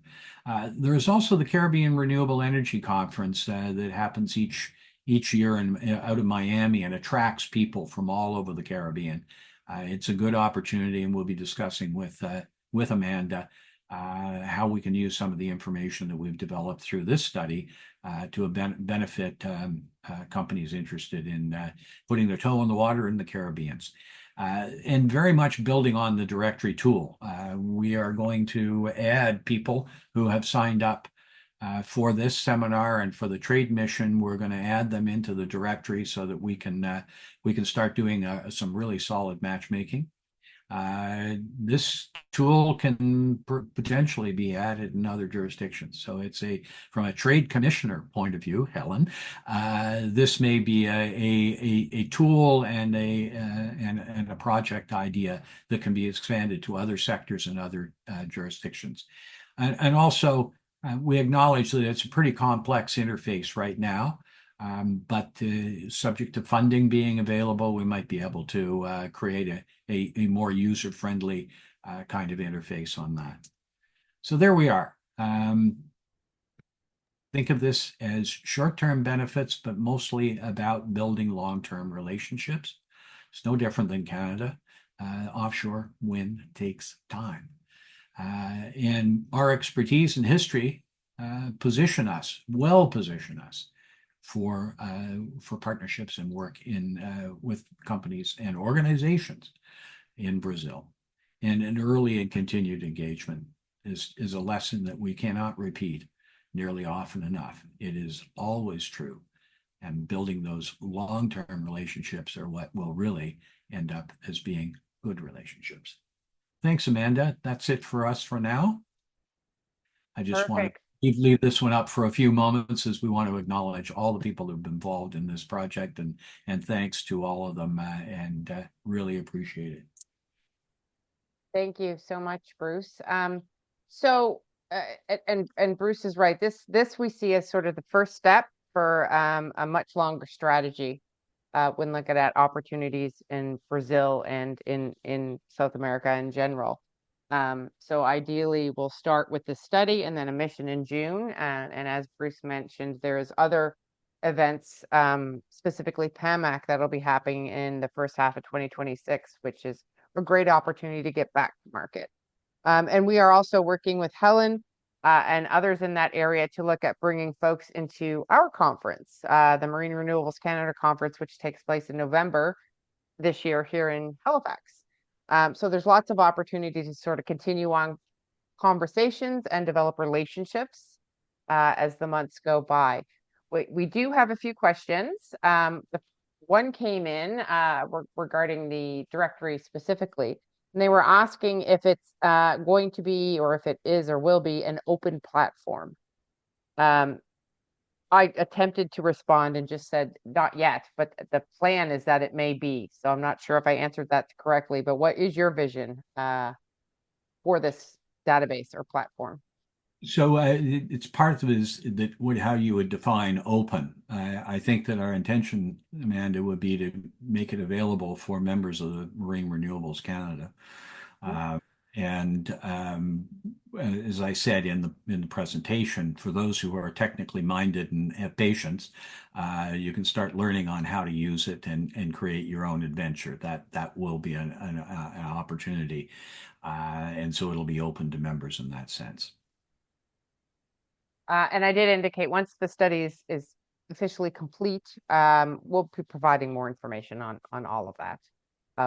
There is also the Caribbean Renewable Energy Conference that happens each year out of Miami and attracts people from all over the Caribbean. It's a good opportunity, and we'll be discussing with Amanda how we can use some of the information that we've developed through this study to benefit companies interested in putting their toe in the water in the Caribbean. And very much building on the directory tool. We are going to add people who have signed up for this seminar and for the trade mission. We're going to add them into the directory so that we can start doing some really solid matchmaking. This tool can potentially be added in other jurisdictions. So it's from a trade commissioner point of view, Helen, this may be a tool and a project idea that can be expanded to other sectors and other jurisdictions. And also, we acknowledge that it's a pretty complex interface right now. But subject to funding being available, we might be able to create a more user-friendly kind of interface on that. So there we are. Think of this as short-term benefits, but mostly about building long-term relationships. It's no different than Canada. Offshore wind takes time. And our expertise and history position us for partnerships and work with companies and organizations in Brazil. And an early and continued engagement is a lesson that we cannot repeat nearly often enough. It is always true. And building those long-term relationships are what will really end up as being good relationships. Thanks, Amanda. That's it for us for now. I just want to leave this one up for a few moments as we want to acknowledge all the people who've been involved in this project, and thanks to all of them, and really appreciate it. Thank you so much, Bruce. And Bruce is right. This we see as sort of the first step for a much longer strategy when looking at opportunities in Brazil and in South America in general. So ideally, we'll start with the study and then a mission in June. And as Bruce mentioned, there's other events, specifically PAMAC, that'll be happening in the first half of 2026, which is a great opportunity to get back to market. And we are also working with Helen and others in that area to look at bringing folks into our conference, the Marine Renewables Canada Conference, which takes place in November this year here in Halifax. So there's lots of opportunities to sort of continue on conversations and develop relationships as the months go by. We do have a few questions. The one came in regarding the directory specifically, and they were asking if it's going to be, or if it is or will be, an open platform. I attempted to respond and just said, not yet, but the plan is that it may be. So I'm not sure if I answered that correctly, but what is your vision for this database or platform? So it's part of it is how you would define open. I think that our intention, Amanda, would be to make it available for members of the Marine Renewables Canada. And as I said in the presentation, for those who are technically minded and have patience, you can start learning on how to use it and create your own adventure. That will be an opportunity, and so it'll be open to members in that sense. And I did indicate once the study is officially complete, we'll be providing more information on all of that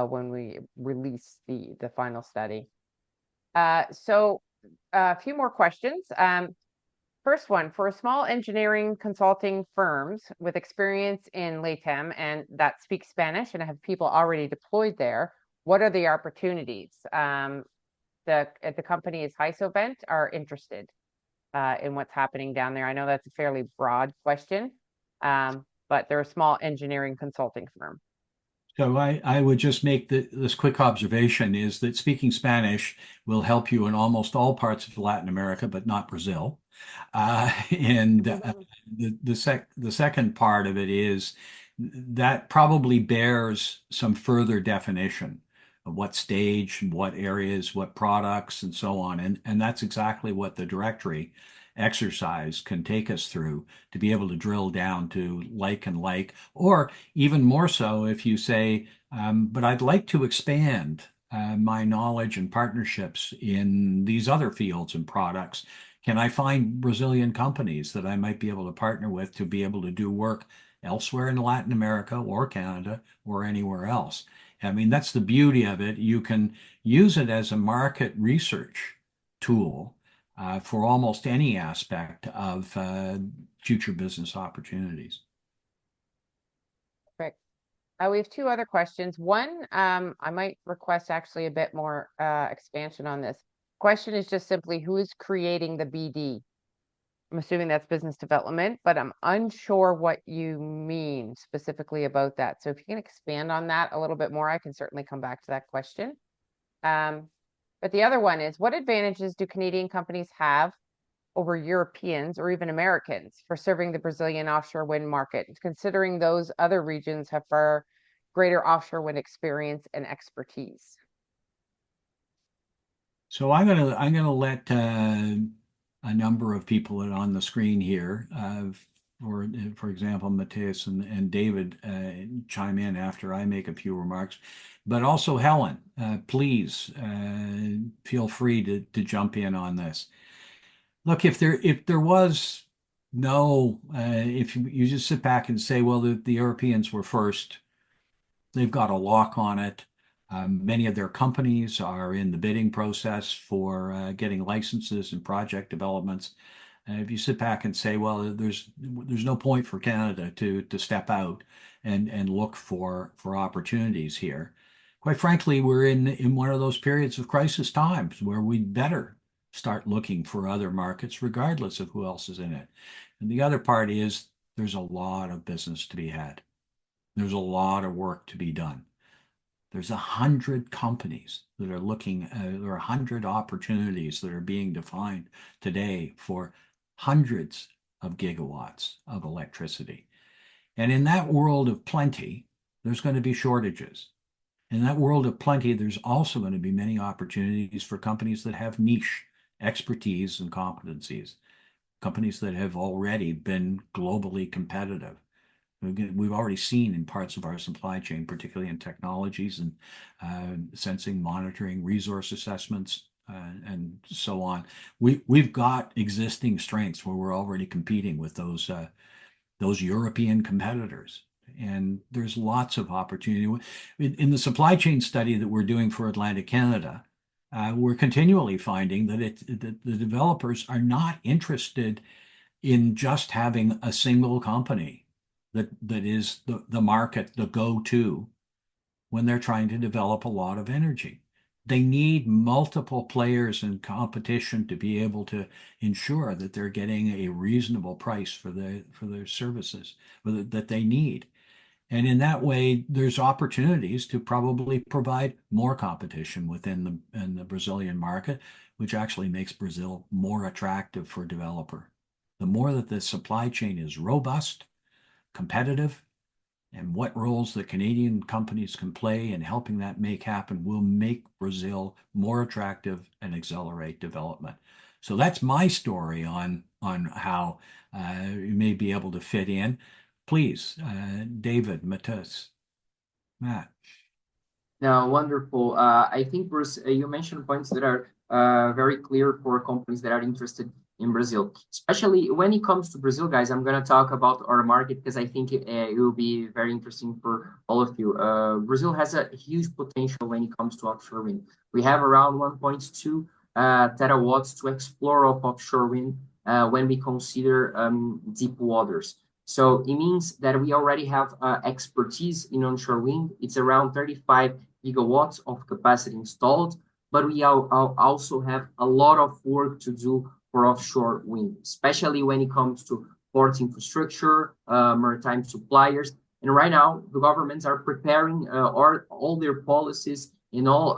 when we release the final study. So a few more questions. First one, for small engineering consulting firms with experience in LATAM and that speak Spanish and have people already deployed there, what are the opportunities? The companies Hysobent are interested in what's happening down there. I know that's a fairly broad question, but they're a small engineering consulting firm. So I would just make this quick observation is that speaking Spanish will help you in almost all parts of Latin America, but not Brazil. And the second part of it is that probably bears some further definition of what stage, what areas, what products, and so on. And that's exactly what the directory exercise can take us through to be able to drill down to like and like, or even more so if you say, but I'd like to expand my knowledge and partnerships in these other fields and products. Can I find Brazilian companies that I might be able to partner with to be able to do work elsewhere in Latin America or Canada or anywhere else? I mean, that's the beauty of it. You can use it as a market research tool for almost any aspect of future business opportunities. Perfect. We have two other questions. One, I might request actually a bit more expansion on this. Question is just simply who is creating the BD? I'm assuming that's business development, but I'm unsure what you mean specifically about that. So if you can expand on that a little bit more, I can certainly come back to that question. But the other one is, what advantages do Canadian companies have over Europeans or even Americans for serving the Brazilian offshore wind market, considering those other regions have far greater offshore wind experience and expertise? So I'm gonna let a number of people on the screen here, for example, Mateus and David chime in after I make a few remarks, but also Helen, please feel free to jump in on this. Look, if there was no, if you just sit back and say, well, the Europeans were first, they've got a lock on it. Many of their companies are in the bidding process for getting licenses and project developments. If you sit back and say, well, there's no point for Canada to step out and look for opportunities here. Quite frankly, we're in one of those periods of crisis times where we'd better start looking for other markets, regardless of who else is in it. And the other part is there's a lot of business to be had. There's a lot of work to be done. There's 100 companies that are looking, there are 100 opportunities that are being defined today for hundreds of gigawatts of electricity. And in that world of plenty, there's going to be shortages. In that world of plenty, there's also going to be many opportunities for companies that have niche expertise and competencies, companies that have already been globally competitive. We've already seen in parts of our supply chain, particularly in technologies and sensing, monitoring, resource assessments, and so on. We've got existing strengths where we're already competing with those European competitors. And there's lots of opportunity. In the supply chain study that we're doing for Atlantic Canada, we're continually finding that the developers are not interested in just having a single company that is the market, the go-to when they're trying to develop a lot of energy. They need multiple players in competition to be able to ensure that they're getting a reasonable price for their services that they need. And in that way, there's opportunities to probably provide more competition within the Brazilian market, which actually makes Brazil more attractive for a developer. The more that the supply chain is robust, competitive, and what roles the Canadian companies can play in helping that make happen will make Brazil more attractive and accelerate development. So that's my story on how you may be able to fit in. Please, David, Matthias, Matt. No, wonderful. I think, Bruce, you mentioned points that are very clear for companies that are interested in Brazil, especially when it comes to Brazil, guys. I'm going to talk about our market because I think it will be very interesting for all of you. Brazil has a huge potential when it comes to offshore wind. We have around 1.2 terawatts to explore of offshore wind when we consider deep waters. So it means that we already have expertise in onshore wind. It's around 35 gigawatts of capacity installed, but we also have a lot of work to do for offshore wind, especially when it comes to port infrastructure, maritime suppliers. And right now, the governments are preparing all their policies and all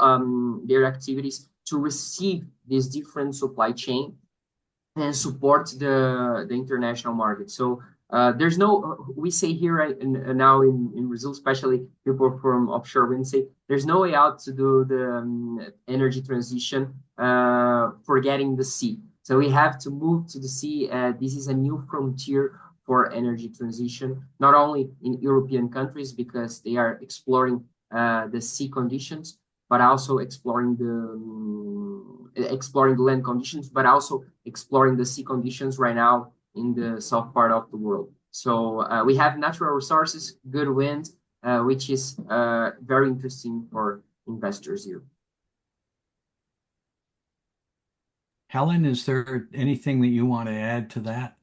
their activities to receive this different supply chain and support the international market. So there's no, we say here right now in Brazil, especially people from offshore wind say, there's no way out to do the energy transition forgetting the sea. So we have to move to the sea. This is a new frontier for energy transition, not only in European countries because they are exploring the sea conditions, but also exploring the land conditions, but also exploring the sea conditions right now in the south part of the world. So we have natural resources, good wind, which is very interesting for investors here. Helen, is there anything that you want to add to that?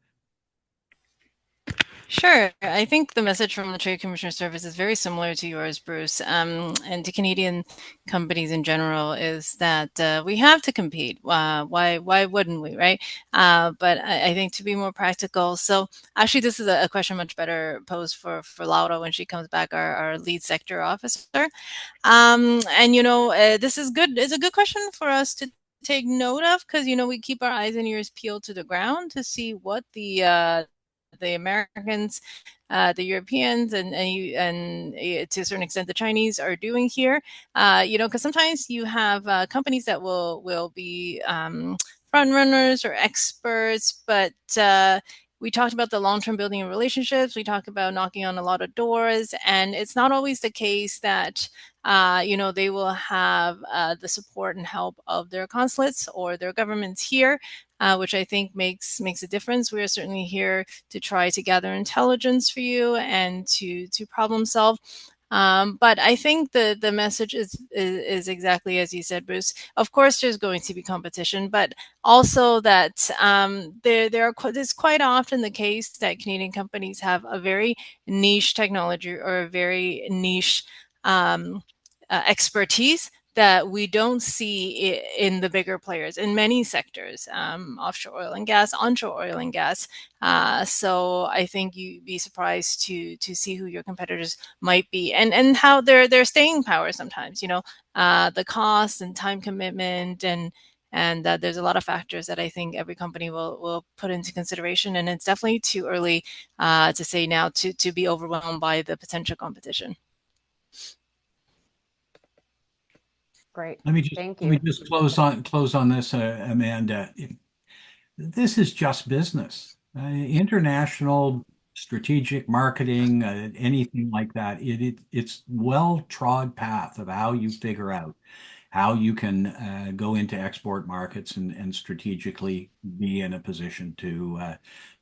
Sure. I think the message from the Trade Commissioner Service is very similar to yours, Bruce, and to Canadian companies in general, is that we have to compete. Why wouldn't we, right? But I think to be more practical. So actually, this is a question much better posed for Laura when she comes back, our lead sector officer. And this is good. It's a good question for us to take note of because we keep our eyes and ears peeled to the ground to see what the Americans, the Europeans, and to a certain extent the Chinese are doing here. Because sometimes you have companies that will be front runners or experts, but we talked about the long-term building of relationships. We talked about knocking on a lot of doors, and it's not always the case that they will have the support and help of their consulates or their governments here, which I think makes a difference. We are certainly here to try to gather intelligence for you and to problem solve. But I think the message is exactly as you said, Bruce. Of course, there's going to be competition, but also that there's quite often the case that Canadian companies have a very niche technology or a very niche expertise that we don't see in the bigger players in many sectors, offshore oil and gas, onshore oil and gas. So I think you'd be surprised to see who your competitors might be and how their staying power sometimes. The cost and time commitment and there's a lot of factors that I think every company will put into consideration. And it's definitely too early to say now to be overwhelmed by the potential competition. Great. Let me just close on this, Amanda. This is just business. International strategic marketing, anything like that. It's well-trod path of how you figure out how you can go into export markets and strategically be in a position to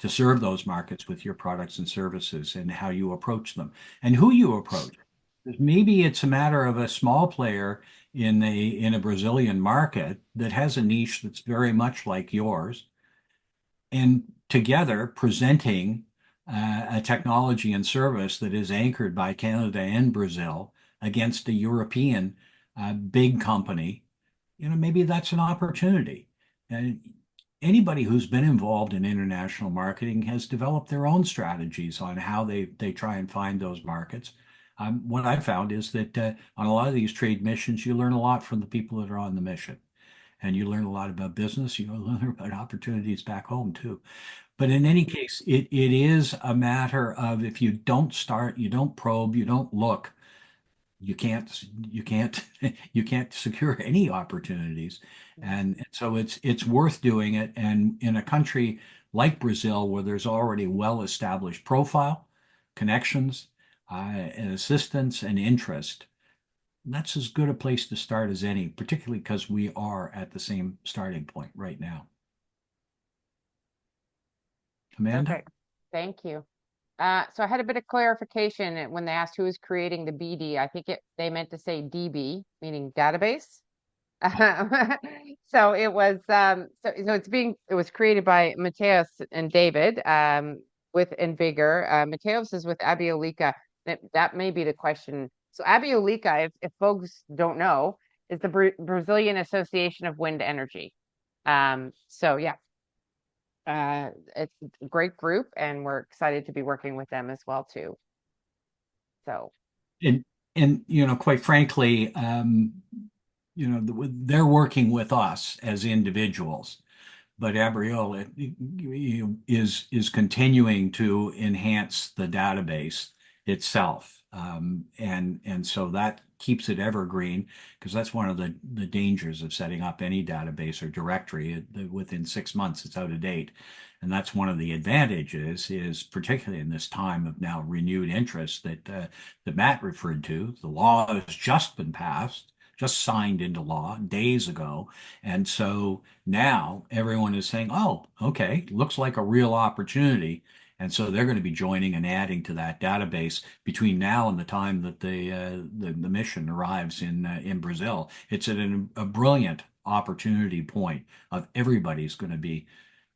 serve those markets with your products and services and how you approach them and who you approach. Maybe it's a matter of a small player in a Brazilian market that has a niche that's very much like yours, and together presenting a technology and service that is anchored by Canada and Brazil against a European big company. Maybe that's an opportunity. And anybody who's been involved in international marketing has developed their own strategies on how they try and find those markets. What I found is that on a lot of these trade missions, you learn a lot from the people that are on the mission. and you learn a lot about business. You learn about opportunities back home too. But in any case, it is a matter of if you don't start, you don't probe, you don't look, you can't you can't secure any opportunities. And so it's worth doing it. And in a country like Brazil, where there's already well-established profile, connections, and assistance and interest, that's as good a place to start as any, particularly because we are at the same starting point right now. Amanda? Perfect. Thank you. So I had a bit of clarification when they asked who was creating the BD. I think they meant to say DB, meaning database. So it was it was created by Mateus and David with Invigor. Mateus is with Abiolica. That may be the question. So Abiolica, if folks don't know, is the Brazilian Association of Wind Energy. So yeah, it's a great group, and we're excited to be working with them as well too. So And quite frankly, they're working with us as individuals, but Abriola is continuing to enhance the database itself, and so that keeps it evergreen, because that's one of the dangers of setting up any database or directory. Within 6 months, it's out of date, and that's one of the advantages. Is particularly in this time of now renewed interest that Matt referred to. The law has just been passed, just signed into law days ago. And so now everyone is saying, oh, okay, looks like a real opportunity. And so they're going to be joining and adding to that database between now and the time that the mission arrives in Brazil. It's at a brilliant opportunity point of everybody's going to be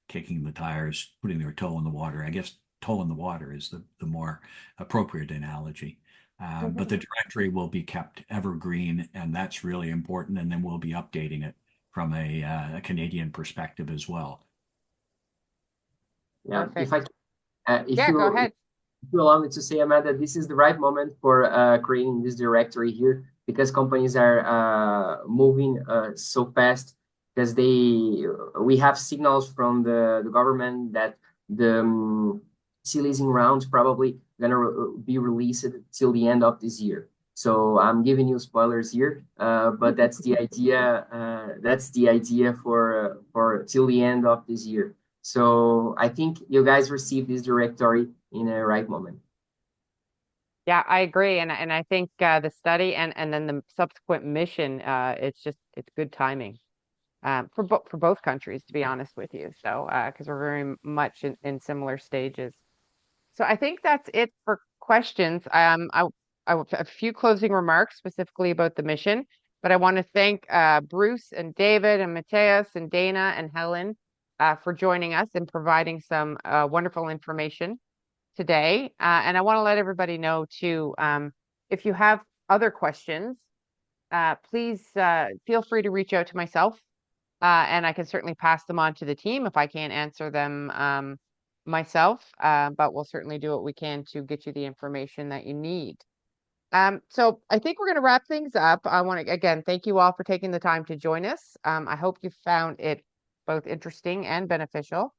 kicking the tires, putting their toe in the water. I guess toe in the water is the more appropriate analogy. But the directory will be kept evergreen, and that's really important. And then we'll be updating it from a Canadian perspective as well. Yeah, perfect. if Yeah, go ahead. if you allow me to say, Amanda, this is the right moment for creating this directory here, because companies are moving so fast, because we have signals from the government that the sea leasing rounds probably gonna be released till the end of this year. So I'm giving you spoilers here, but that's the idea. That's the idea for till the end of this year. So I think you guys received this directory in a right moment. Yeah, I agree, and I think the study and then the subsequent mission, it's good timing for both countries, to be honest with you. So because we're very much in similar stages. So I think that's it for questions. I have a few closing remarks specifically about the mission, but I want to thank Bruce and David and Mateus and Dana and Helen for joining us and providing some wonderful information today. And I want to let everybody know too, if you have other questions, please feel free to reach out to myself, and I can certainly pass them on to the team if I can't answer them myself. But we'll certainly do what we can to get you the information that you need. So I think we're going to wrap things up. I want to again thank you all for taking the time to join us. I hope you found it both interesting and beneficial.